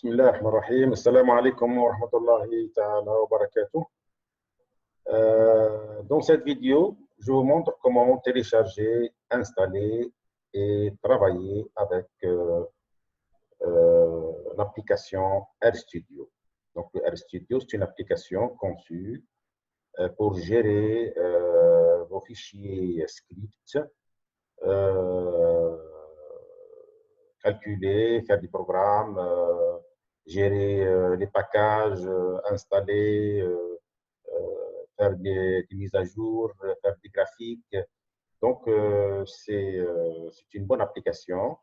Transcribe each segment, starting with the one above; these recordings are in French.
بسم الله الرحمن الرحيم. السلام عليكم ورحمة الله تعالى وبركاته. Dans cette vidéo, je vous montre comment télécharger, installer et travailler avec l'application RStudio. Donc, le RStudio, c'est une application conçue pour gérer vos fichiers scripts, calculer, faire des programmes, gérer les packages, installer, faire des mises à jour, faire des graphiques. Donc, c'est une bonne application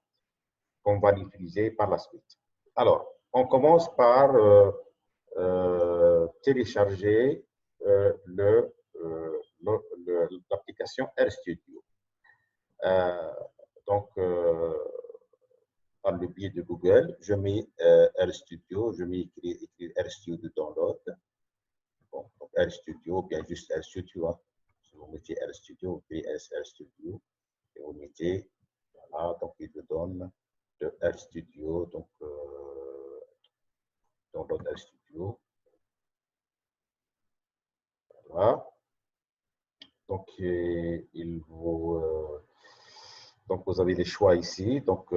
qu'on va l'utiliser par la suite. Alors, on commence par télécharger l'application RStudio. Donc, par le biais de Google, je mets RStudio, je mets écrit RStudio Download. Bon, donc RStudio, bien juste RStudio. Hein. Si vous mettez RStudio, vous mettez RStudio et vous mettez, voilà, donc il vous donne le RStudio, donc Download RStudio. Voilà. Donc, donc, vous avez les choix ici. Donc,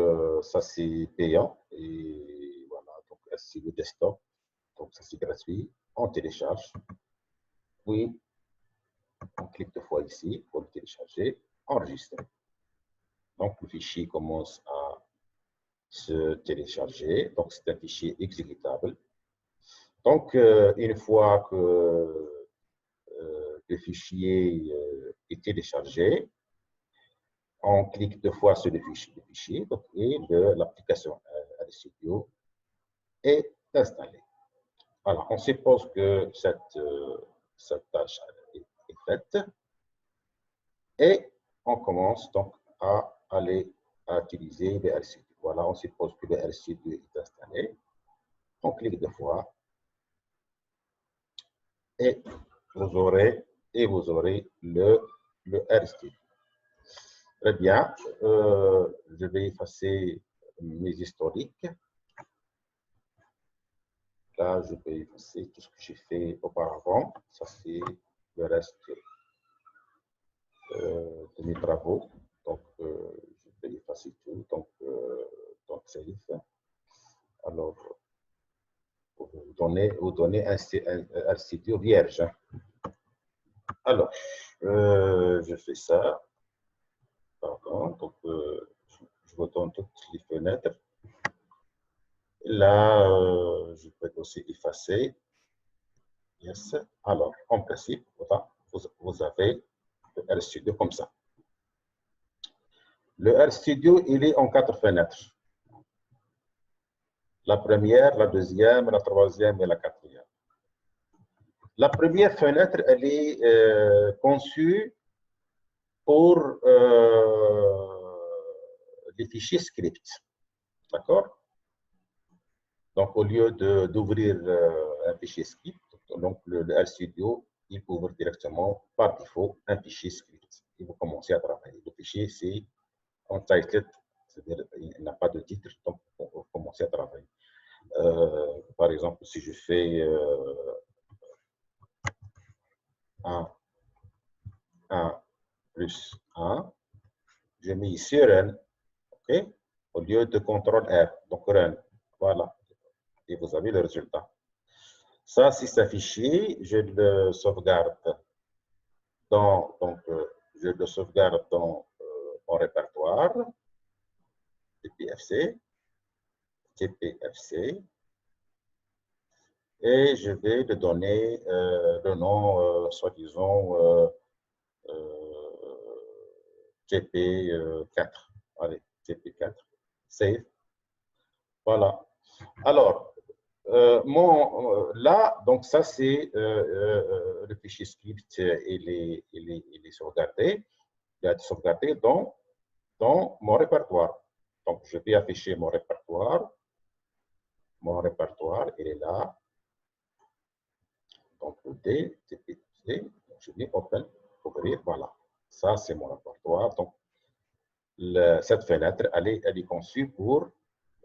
ça, c'est payant. Et voilà, donc, RStudio Desktop. Donc, ça, c'est gratuit. On télécharge. Puis, on clique deux fois ici pour le télécharger. Enregistrer. Donc, le fichier commence à se télécharger. Donc, c'est un fichier exécutable. Donc, une fois que le fichier est téléchargé, on clique deux fois sur le fichier donc, et l'application RStudio est installée. Alors, on suppose que cette tâche est faite et on commence donc à aller à utiliser le RStudio. Voilà, on suppose que le RStudio est installé. On clique deux fois et vous aurez le RStudio. Très bien, je vais effacer mes historiques. Là, je vais effacer tout ce que j'ai fait auparavant. Ça, c'est le reste de mes travaux. Donc, je vais effacer tout. Donc save. Alors, vous donnez un RStudio vierge. Alors, je fais ça. Pardon. Donc, je vous donne toutes les fenêtres. Là, je peux aussi effacer. Yes. Alors, en principe, voilà, vous avez le RStudio comme ça. Le RStudio, il est en 4 fenêtres. La première, la deuxième, la troisième et la quatrième. La première fenêtre, elle est conçue pour les fichiers script. D'accord? Donc, au lieu d'ouvrir un fichier script, donc le RStudio, il ouvre directement par défaut un fichier script. Et vous commencez à travailler. Le fichier, c'est untitled, c'est-à-dire il n'a pas de titre, donc vous commencez à travailler. Par exemple, si je fais 1 plus 1, je mets ici run, ok, au lieu de CTRL R, donc run, voilà, et vous avez le résultat. Ça, si c'est un fichier, je le sauvegarde dans, mon répertoire, TPFC, et je vais le donner le nom, soi-disant, TP4. Allez, TP4, save. Voilà. Alors, là, donc ça, c'est le fichier script, il est sauvegardé. Il a été sauvegardé dans mon répertoire. Donc, je vais afficher mon répertoire. Mon répertoire, il est là. Donc, D, TPC, je vais open, ouvrir, voilà. Ça, c'est mon répertoire. Donc, cette fenêtre, elle est conçue pour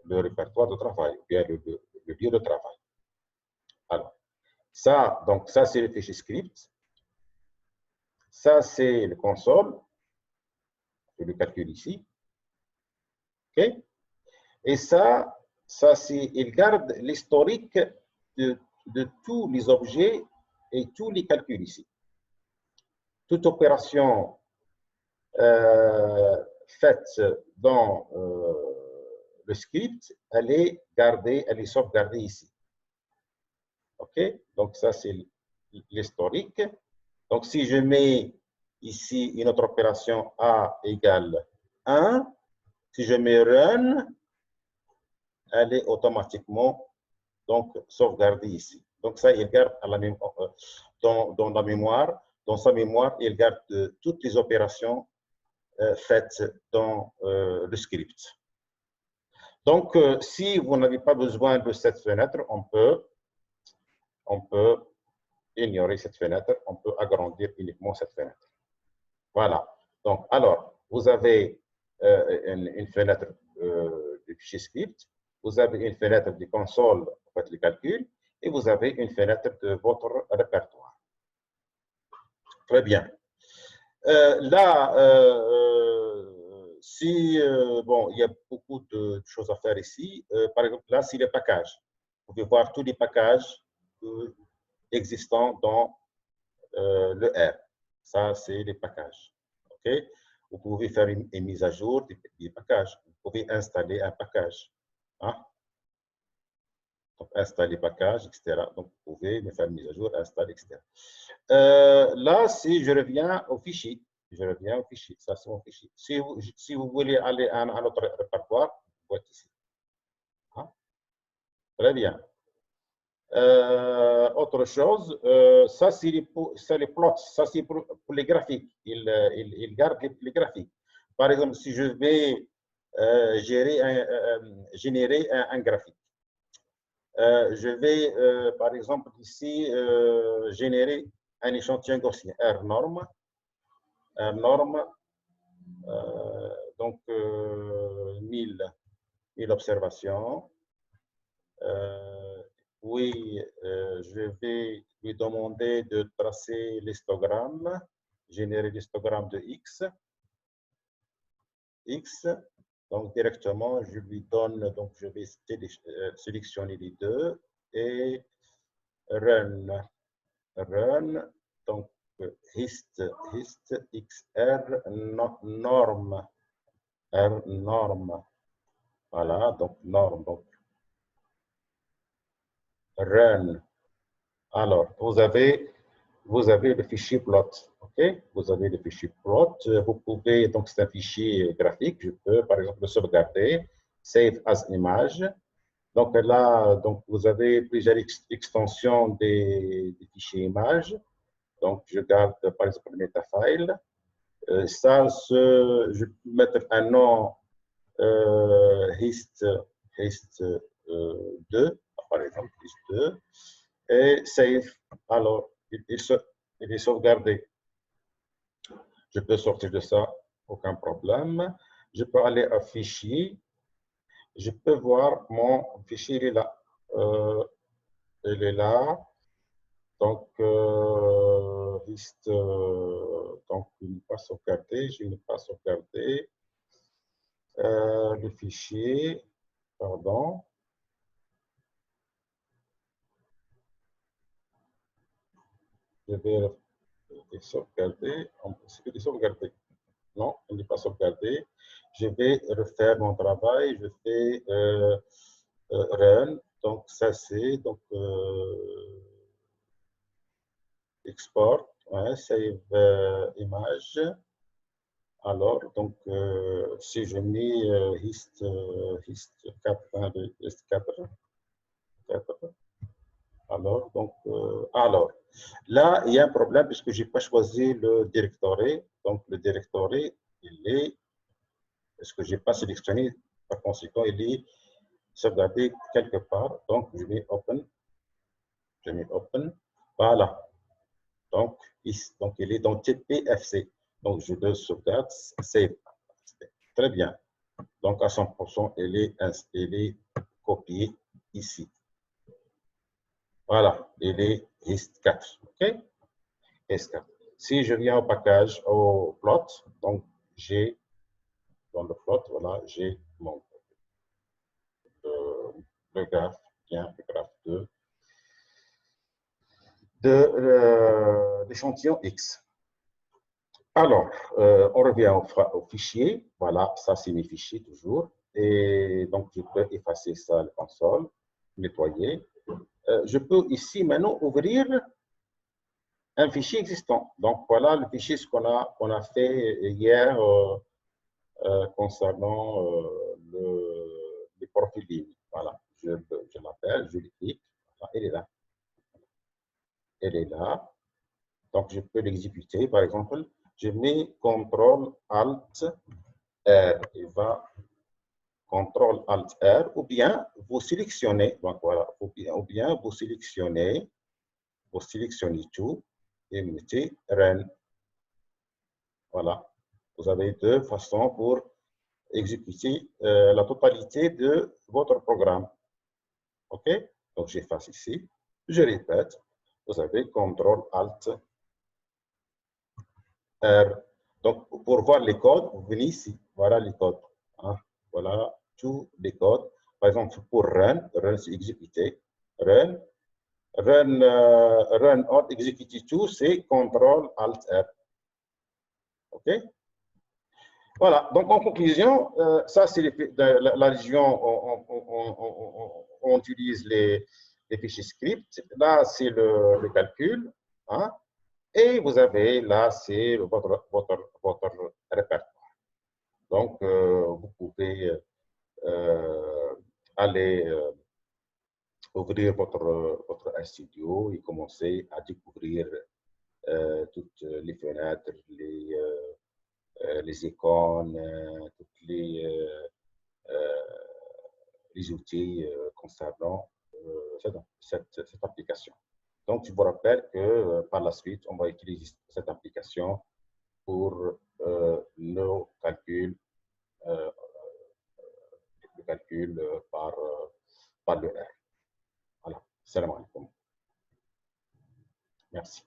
le répertoire de travail, ou bien le lieu de travail. Alors, ça, donc ça c'est le fichier script. Ça c'est le console. Je le calcule ici. OK? Et ça c'est, il garde l'historique de tous les objets et tous les calculs ici. Toute opération faite dans le script, elle est gardée, elle est sauvegardée ici. OK? Donc, ça, c'est l'historique. Donc, si je mets ici une autre opération A égale 1, si je mets run, elle est automatiquement donc sauvegardée ici. Donc, ça, il garde à la même, dans la mémoire, dans sa mémoire, il garde toutes les opérations faites dans le script. Donc, si vous n'avez pas besoin de cette fenêtre, on peut ignorer cette fenêtre, on peut agrandir uniquement cette fenêtre. Voilà. Donc, alors, vous avez une fenêtre du fichier script, vous avez une fenêtre du console pour faire les calculs, et vous avez une fenêtre de votre répertoire. Très bien. Là, si, bon, il y a beaucoup de choses à faire ici. Par exemple, là, c'est les packages. Vous pouvez voir tous les packages existants dans le R. Ça, c'est les packages. OK? Vous pouvez faire une mise à jour des packages. Vous pouvez installer un package. Hein? Donc, installer package, etc. Donc, vous pouvez me faire une mise à jour, installer, etc. Là, si je reviens au fichier, ça c'est mon fichier. Si vous voulez aller à un autre répertoire, vous êtes ici. Hein? Très bien. Autre chose, ça c'est les plots, ça c'est pour les graphiques. Il garde les graphiques. Par exemple, si je vais générer un graphique, je vais, par exemple, ici, générer un échantillon gaussien, R norme, donc 1000 observations. Oui, je vais lui demander de tracer l'histogramme, générer l'histogramme de X. Donc directement, je lui donne, donc je vais sélectionner les deux et run, donc hist xr norme, r norme, voilà, donc norme, donc run. Alors, vous avez le fichier plot, ok? Vous avez le fichier plot. Vous pouvez, donc c'est un fichier graphique. Je peux, par exemple, le sauvegarder, save as image. Donc là, donc vous avez plusieurs extensions des fichiers images. Donc je garde, par exemple, le metafile. Ça, je peux mettre un nom hist 2, par exemple, hist 2. Et save. Alors, il est sauvegardé. Je peux sortir de ça, aucun problème. Je peux aller à fichier. Je peux voir mon fichier, il est là. Il est là. Donc, donc il n'est pas sauvegardé. Je n'ai pas sauvegardé le fichier. Pardon. Je vais sauvegarder. On peut sauvegarder. Non, il n'est pas sauvegardé. Je vais refaire mon travail. Je fais run. Donc, ça c'est donc export, ouais, save image. Alors, donc, si je mets hist 4, hist 4, alors, donc, alors, là, il y a un problème puisque je n'ai pas choisi le directory. Donc, le directory, il est, parce que je n'ai pas sélectionné, par conséquent, il est sauvegardé quelque part. Donc, je mets open. Voilà. Donc, il est dans TPFC. Donc, je le sauvegarde, save. Très bien. Donc, à 100%, il est copié ici. Voilà, il est HIST4. OK? HIST4. Si je viens au package, au plot, donc j'ai dans le plot, voilà, j'ai mon le graphe, bien, le graphe de l'échantillon X. Alors, on revient au fichier. Voilà, ça c'est mes fichiers toujours. Et donc, je peux effacer ça, le console, nettoyer. Je peux ici maintenant ouvrir un fichier existant. Donc, voilà le fichier qu'on a fait hier concernant les profils lignes. Voilà, je l'appelle, je le clique. Voilà, elle est là. Elle est là. Donc, je peux l'exécuter. Par exemple, je mets CTRL-ALT-R. Il va CTRL-ALT-R, ou bien vous sélectionnez, donc voilà, ou bien vous sélectionnez tout et mettez Run. Voilà. Vous avez deux façons pour exécuter la totalité de votre programme. OK? Donc, j'efface ici. Je répète. Vous avez CTRL-ALT-R. Donc, pour voir les codes, vous venez ici. Voilà les codes. Hein? Voilà tous les codes. Par exemple, pour Run, Run c'est exécuter. Run, Run or execute tout, c'est CTRL-ALT-R. OK? Voilà, donc en conclusion, ça c'est la région où on utilise les fichiers script. Là, c'est le calcul. Hein, et vous avez là, c'est votre répertoire. Donc, vous pouvez aller ouvrir votre studio et commencer à découvrir toutes les fenêtres, les icônes, toutes les outils concernant cette application. Donc, je vous rappelle que par la suite, on va utiliser cette application pour nos calculs, le calcul par le R. Voilà. Salam alaikum. Merci.